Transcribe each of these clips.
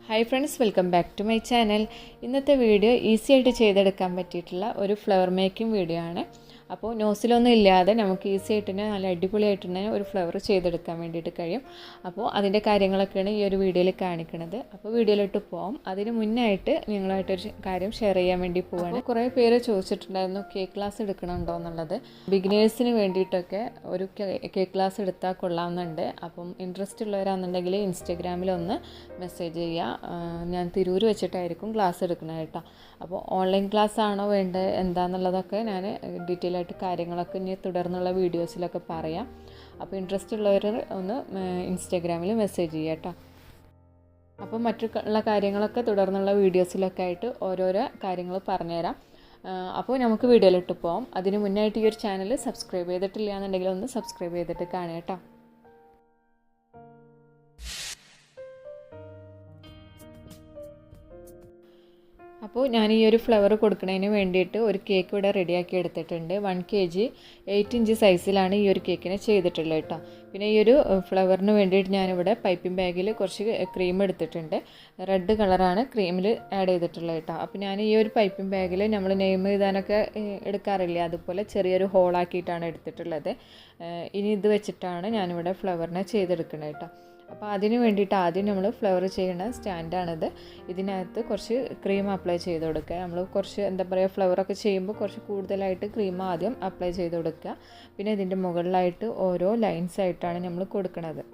Hi friends, welcome back to my channel. ഇന്നത്തെ video easy ആയിട്ട് ചെയ്തെടുക്കാൻ പറ്റിയിട്ടുള്ള ഒരു ഫ്ലവർ മേക്കിംഗ് വീഡിയോ ആണ്. അപ്പോൾ നോസിലൊന്നും ഇല്ലാതെ നമുക്ക് ഈസി ആയിട്ട് തന്നെ നല്ല അടിപൊളിയായിട്ട് തന്നെ ഒരു ഫ്ലവർ ചെയ്തെടുക്കാൻ വേണ്ടിയിട്ട് കഴിയും. അപ്പോൾ അതിൻ്റെ കാര്യങ്ങളൊക്കെയാണ് ഈ ഒരു വീഡിയോയിൽ കാണിക്കുന്നത്. അപ്പോൾ വീഡിയോയിലോട്ട് പോകാം. അതിന് മുന്നായിട്ട് നിങ്ങളായിട്ടൊരു കാര്യം ഷെയർ ചെയ്യാൻ വേണ്ടി പോവുകയാണ്. കുറേ പേര് ചോദിച്ചിട്ടുണ്ടായിരുന്നു കേക്ക് ക്ലാസ് എടുക്കണമുണ്ടോ എന്നുള്ളത്. ബിഗിനേഴ്സിന് വേണ്ടിയിട്ടൊക്കെ ഒരു കേക്ക് ക്ലാസ് എടുത്താൽ കൊള്ളാമെന്നുണ്ട്. അപ്പം ഇൻട്രസ്റ്റ് ഉള്ളവരാണെന്നുണ്ടെങ്കിൽ ഇൻസ്റ്റഗ്രാമിലൊന്ന് മെസ്സേജ് ചെയ്യുക. ഞാൻ തിരൂർ വെച്ചിട്ടായിരിക്കും ക്ലാസ് എടുക്കുന്നത് കേട്ടോ. അപ്പോൾ ഓൺലൈൻ ക്ലാസ് ആണോ വേണ്ടത് എന്താണെന്നുള്ളതൊക്കെ ഞാൻ ഡീറ്റെയിൽ ആയിട്ട് കാര്യങ്ങളൊക്കെ ഇനി തുടർന്നുള്ള വീഡിയോസിലൊക്കെ പറയാം. അപ്പോൾ ഇൻട്രസ്റ്റ് ഉള്ളവർ ഒന്ന് ഇൻസ്റ്റഗ്രാമിൽ മെസ്സേജ് ചെയ്യുക കേട്ടോ. അപ്പോൾ മറ്റുള്ള കാര്യങ്ങളൊക്കെ തുടർന്നുള്ള വീഡിയോസിലൊക്കെ ആയിട്ട് ഓരോരോ കാര്യങ്ങൾ പറഞ്ഞുതരാം. അപ്പോൾ നമുക്ക് വീഡിയോയിലിട്ട് പോകാം. അതിന് മുന്നായിട്ട് ഈ ഒരു ചാനൽ സബ്സ്ക്രൈബ് ചെയ്തിട്ടില്ല എന്നുണ്ടെങ്കിൽ ഒന്ന് സബ്സ്ക്രൈബ് ചെയ്തിട്ട് കാണുക കേട്ടോ. അപ്പോൾ ഞാൻ ഈ ഒരു ഫ്ലവർ കൊടുക്കുന്നതിന് വേണ്ടിയിട്ട് ഒരു കേക്ക് ഇവിടെ റെഡിയാക്കി എടുത്തിട്ടുണ്ട്. 1 kg 8 ഇഞ്ച് സൈസിലാണ് ഈ ഒരു കേക്കിനെ ചെയ്തിട്ടുള്ളത് കേട്ടോ. പിന്നെ ഈ ഒരു ഫ്ലവറിന് വേണ്ടിയിട്ട് ഞാനിവിടെ പൈപ്പിംഗ് ബാഗിൽ കുറച്ച് ക്രീം എടുത്തിട്ടുണ്ട്. റെഡ് കളറാണ് ക്രീമിൽ ആഡ് ചെയ്തിട്ടുള്ളത് കേട്ടോ. അപ്പോൾ ഞാൻ ഈ ഒരു പൈപ്പിംഗ് ബാഗിൽ നമ്മൾ നെയിം എഴുതാനൊക്കെ എടുക്കാറില്ല, അതുപോലെ ചെറിയൊരു ഹോളാക്കിയിട്ടാണ് എടുത്തിട്ടുള്ളത്. ഇനി ഇത് വെച്ചിട്ടാണ് ഞാനിവിടെ ഫ്ലവറിനെ ചെയ്തെടുക്കുന്നത് കേട്ടോ. അപ്പോൾ അതിന് വേണ്ടിയിട്ട് ആദ്യം നമ്മൾ ഫ്ലവർ ചെയ്യുന്ന സ്റ്റാൻഡാണിത്. ഇതിനകത്ത് കുറച്ച് ക്രീം അപ്ലൈ ചെയ്ത് കൊടുക്കുക. നമ്മൾ കുറച്ച് എന്താ പറയുക, ഫ്ലവറൊക്കെ ചെയ്യുമ്പോൾ കുറച്ച് കൂടുതലായിട്ട് ക്രീം ആദ്യം അപ്ലൈ ചെയ്ത് കൊടുക്കുക. പിന്നെ ഇതിൻ്റെ മുകളിലായിട്ട് ഓരോ ലൈൻസ് ആയിട്ടാണ് നമ്മൾ കൊടുക്കുന്നത്.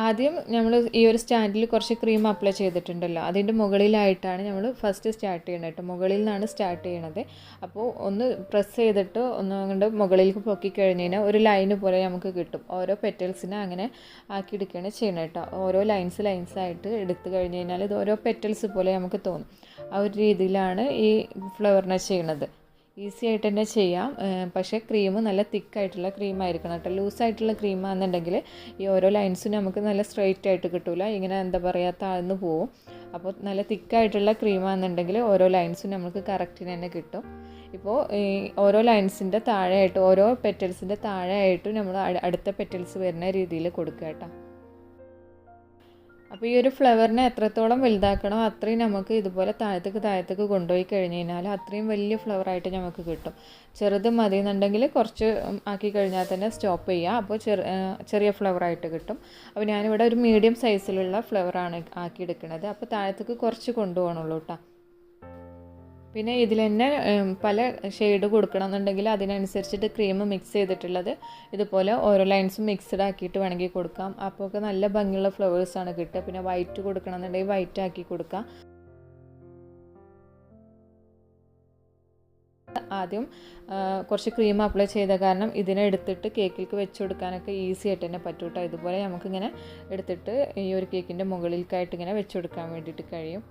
ആദ്യം നമ്മൾ ഈ ഒരു സ്റ്റാൻഡിൽ കുറച്ച് ക്രീം അപ്ലൈ ചെയ്തിട്ടുണ്ടല്ലോ, അതിൻ്റെ മുകളിലായിട്ടാണ് നമ്മൾ ഫസ്റ്റ് സ്റ്റാർട്ട് ചെയ്യണത് കേട്ടോ. മുകളിൽ നിന്നാണ് സ്റ്റാർട്ട് ചെയ്യണത്. അപ്പോൾ ഒന്ന് പ്രസ് ചെയ്തിട്ട് ഒന്നുകൊണ്ട് മുകളിലേക്ക് പൊക്കി കഴിഞ്ഞാൽ ഒരു ലൈന് പോലെ നമുക്ക് കിട്ടും. ഓരോ പെറ്റൽസിനെ അങ്ങനെ ആക്കിയെടുക്കുകയാണ് ചെയ്യണം കേട്ടോ. ഓരോ ലൈൻസായിട്ട് എടുത്തു കഴിഞ്ഞ് കഴിഞ്ഞാൽ ഇത് ഓരോ പെറ്റൽസ് പോലെ നമുക്ക് തോന്നും. ആ ഒരു രീതിയിലാണ് ഈ ഫ്ലവറിനെ ചെയ്യണത്. ഈസി ആയിട്ട് തന്നെ ചെയ്യാം. പക്ഷേ ക്രീം നല്ല തിക്കായിട്ടുള്ള ക്രീം ആയിരിക്കണം കേട്ടോ. ലൂസായിട്ടുള്ള ക്രീമാണെന്നുണ്ടെങ്കിൽ ഈ ഓരോ ലൈൻസും നമുക്ക് നല്ല സ്ട്രെയിറ്റ് ആയിട്ട് കിട്ടില്ല, ഇങ്ങനെ എന്താ പറയുക താഴ്ന്നു പോവും. അപ്പോൾ നല്ല തിക്കായിട്ടുള്ള ക്രീമാണെന്നുണ്ടെങ്കിൽ ഓരോ ലൈൻസും നമുക്ക് കറക്റ്റിന് തന്നെ കിട്ടും. ഇപ്പോൾ ഈ ഓരോ ലൈൻസിൻ്റെ താഴെയായിട്ട് ഓരോ പെറ്റൽസിൻ്റെ താഴെയായിട്ട് നമ്മൾ അടുത്ത പെറ്റൽസ് വരുന്ന രീതിയിൽ കൊടുക്കുക കേട്ടോ. അപ്പോൾ ഈ ഒരു ഫ്ലവറിനെ എത്രത്തോളം വലുതാക്കണോ അത്രയും നമുക്ക് ഇതുപോലെ താഴത്തേക്ക് കൊണ്ടുപോയി കഴിഞ്ഞ് കഴിഞ്ഞാൽ അത്രയും വലിയ ഫ്ലവറായിട്ട് നമുക്ക് കിട്ടും. ചെറുത് മതി എന്നുണ്ടെങ്കിൽ കുറച്ച് ആക്കി കഴിഞ്ഞാൽ തന്നെ സ്റ്റോപ്പ് ചെയ്യുക. അപ്പോൾ ചെറിയ ഫ്ലവറായിട്ട് കിട്ടും. അപ്പോൾ ഞാനിവിടെ ഒരു മീഡിയം സൈസിലുള്ള ഫ്ലവറാണ് ആക്കിയെടുക്കുന്നത്. അപ്പോൾ താഴത്തേക്ക് കുറച്ച് കൊണ്ടുപോകണുള്ളൂ കേട്ടോ. പിന്നെ ഇതിൽ തന്നെ പല ഷെയ്ഡ് കൊടുക്കണം എന്നുണ്ടെങ്കിൽ അതിനനുസരിച്ചിട്ട് ക്രീം മിക്സ് ചെയ്തിട്ടുള്ളത് ഇതുപോലെ ഓരോ ലൈൻസും മിക്സ്ഡ് ആക്കിയിട്ട് വേണമെങ്കിൽ കൊടുക്കാം. അപ്പോൾ ഒക്കെ നല്ല ഭംഗിയുള്ള ഫ്ലവേഴ്സാണ് കിട്ടുക. പിന്നെ വൈറ്റ് കൊടുക്കണം എന്നുണ്ടെങ്കിൽ വൈറ്റ് ആക്കി കൊടുക്കാം. ആദ്യം കുറച്ച് ക്രീം അപ്ലൈ ചെയ്ത കാരണം ഇതിനെ എടുത്തിട്ട് കേക്കിലേക്ക് വെച്ച് കൊടുക്കാനൊക്കെ ഈസി ആയിട്ട് തന്നെ പറ്റും കേട്ടോ. ഇതുപോലെ നമുക്കിങ്ങനെ എടുത്തിട്ട് ഈ ഒരു കേക്കിൻ്റെ മുകളിലേക്കായിട്ട് ഇങ്ങനെ വെച്ച് കൊടുക്കാൻ വേണ്ടിയിട്ട് കഴിയും.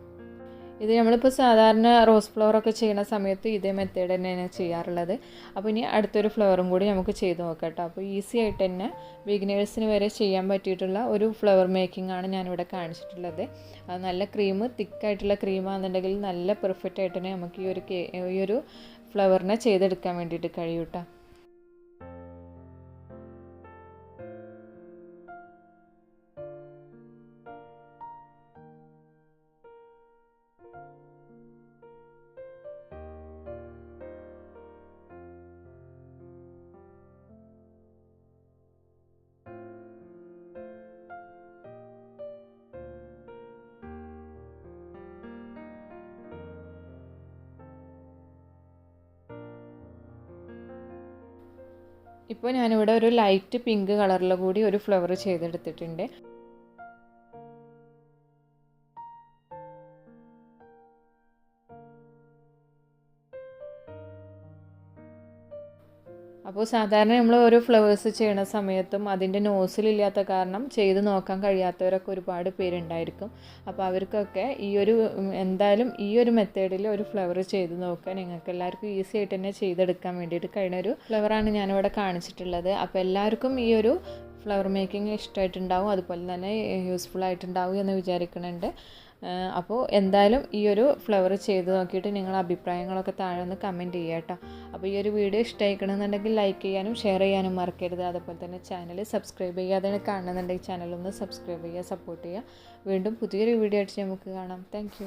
ഇത് നമ്മളിപ്പോൾ സാധാരണ റോസ് ഫ്ലവറൊക്കെ ചെയ്യുന്ന സമയത്ത് ഇതേ മെത്തേഡ് തന്നെയാണ് ചെയ്യാറുള്ളത്. അപ്പോൾ ഇനി അടുത്തൊരു ഫ്ലവറും കൂടി നമുക്ക് ചെയ്ത് നോക്കാം കേട്ടോ. അപ്പോൾ ഈസി ആയിട്ട് തന്നെ ബിഗിനേഴ്സിന് വരെ ചെയ്യാൻ പറ്റിയിട്ടുള്ള ഒരു ഫ്ലവർ മേക്കിംഗ് ആണ് ഞാനിവിടെ കാണിച്ചിട്ടുള്ളത്. അത് നല്ല ക്രീം തിക്കായിട്ടുള്ള ക്രീമാണെന്നുണ്ടെങ്കിൽ നല്ല പെർഫെക്റ്റ് ആയിട്ട് തന്നെ നമുക്ക് ഈ ഒരു ഫ്ലവറിനെ ചെയ്തെടുക്കാൻ വേണ്ടിയിട്ട് കഴിയും കേട്ടോ. ഇപ്പോൾ ഞാനിവിടെ ഒരു ലൈറ്റ് പിങ്ക് കളറിൽ കൂടി ഒരു ഫ്ലവർ ചെയ്തെടുത്തിട്ടുണ്ട്. അപ്പോൾ സാധാരണ നമ്മൾ ഓരോ ഫ്ലവേഴ്സ് ചെയ്യണ സമയത്തും അതിൻ്റെ നോസിലില്ലാത്ത കാരണം ചെയ്ത് നോക്കാൻ കഴിയാത്തവരൊക്കെ ഒരുപാട് പേരുണ്ടായിരിക്കും. അപ്പോൾ അവർക്കൊക്കെ എന്തായാലും ഈ ഒരു മെത്തേഡിൽ ഒരു ഫ്ലവർ ചെയ്ത് നോക്കാൻ നിങ്ങൾക്ക് എല്ലാവർക്കും ഈസി ആയിട്ട് തന്നെ ചെയ്തെടുക്കാൻ വേണ്ടിയിട്ട് കഴിയുന്ന ഒരു ഫ്ലവറാണ് ഞാനിവിടെ കാണിച്ചിട്ടുള്ളത്. അപ്പോൾ എല്ലാവർക്കും ഈ ഒരു ഫ്ലവർ മേക്കിംഗ് ഇഷ്ടമായിട്ടുണ്ടാവും, അതുപോലെ തന്നെ യൂസ്ഫുൾ ആയിട്ടുണ്ടാവും എന്ന് വിചാരിക്കുന്നുണ്ട്. അപ്പോൾ എന്തായാലും ഈ ഒരു ഫ്ലവർ ചെയ്ത് നോക്കിയിട്ട് നിങ്ങളുടെ അഭിപ്രായങ്ങളൊക്കെ താഴെ ഒന്ന് കമൻറ്റ് ചെയ്യുക കേട്ടോ. അപ്പോൾ ഈ ഒരു വീഡിയോ ഇഷ്ടമായിക്കണമെന്നുണ്ടെങ്കിൽ ലൈക്ക് ചെയ്യാനും ഷെയർ ചെയ്യാനും മറക്കരുത്. അതുപോലെ തന്നെ ചാനൽ സബ്സ്ക്രൈബ് ചെയ്യാതെ കാണുന്നുണ്ടെങ്കിൽ ചാനലൊന്ന് സബ്സ്ക്രൈബ് ചെയ്യുക, സപ്പോർട്ട് ചെയ്യുക. വീണ്ടും പുതിയൊരു വീഡിയോ ആയിട്ട് നമുക്ക് കാണാം. താങ്ക്